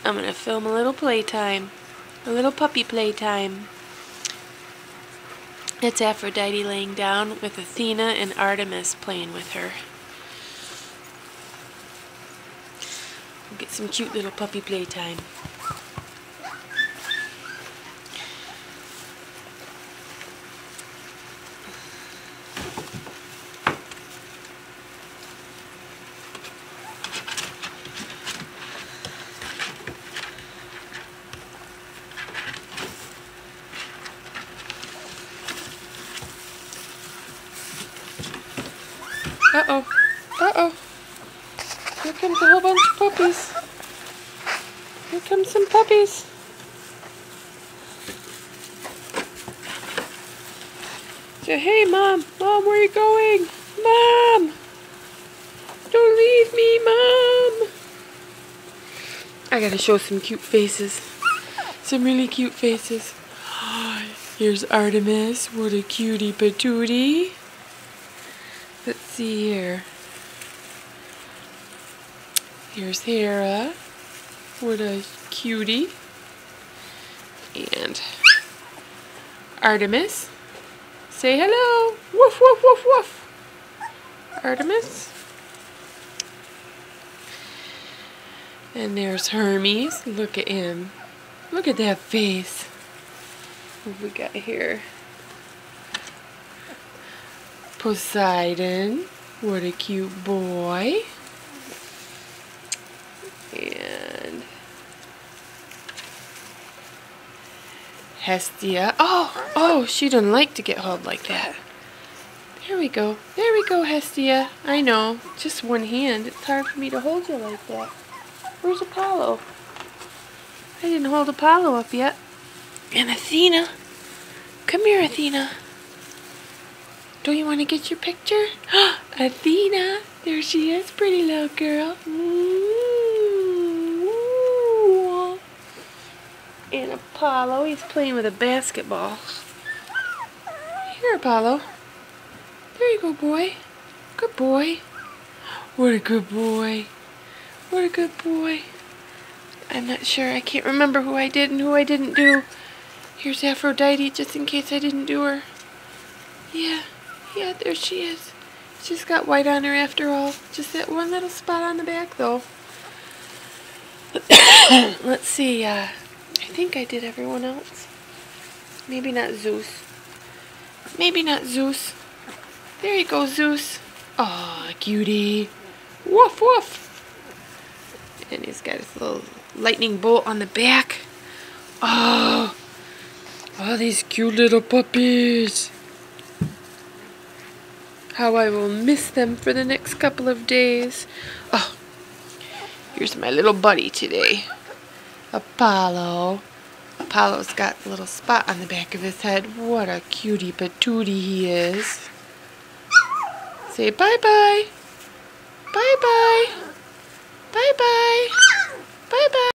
I'm going to film a little playtime. A little puppy playtime. It's Aphrodite laying down with Athena and Artemis playing with her. We'll get some cute little puppy playtime. Uh-oh. Uh-oh. Here comes a whole bunch of puppies. Here comes some puppies. Say, hey, Mom. Mom, where are you going? Mom! Don't leave me, Mom! I gotta show some cute faces. Some really cute faces. Here's Artemis. What a cutie patootie. Let's see here. Here's Hera. What a cutie. And Artemis. Say hello. Woof, woof, woof, woof. Artemis. And there's Hermes. Look at him. Look at that face. What have we got here? Poseidon. What a cute boy. And Hestia. Oh, she doesn't like to get held like that. There we go. There we go, Hestia. I know. Just one hand. It's hard for me to hold you like that. Where's Apollo? I didn't hold Apollo up yet. And Athena. Come here, Athena. Don't you want to get your picture? Athena. There she is. Pretty little girl. And Apollo. He's playing with a basketball. Here, Apollo. There you go, boy. Good boy. What a good boy. What a good boy. I'm not sure. I can't remember who I did and who I didn't do. Here's Aphrodite, just in case I didn't do her. Yeah, there she is. She's got white on her after all. Just that one little spot on the back, though. Let's see. I think I did everyone else. Maybe not Zeus. Maybe not Zeus. There you go, Zeus. Aw, cutie. Woof, woof. And he's got his little lightning bolt on the back. Oh, these cute little puppies. How I will miss them for the next couple of days. Oh, here's my little buddy today. Apollo. Apollo's got a little spot on the back of his head. What a cutie patootie he is. Say bye-bye. Bye-bye. Bye-bye. Bye-bye.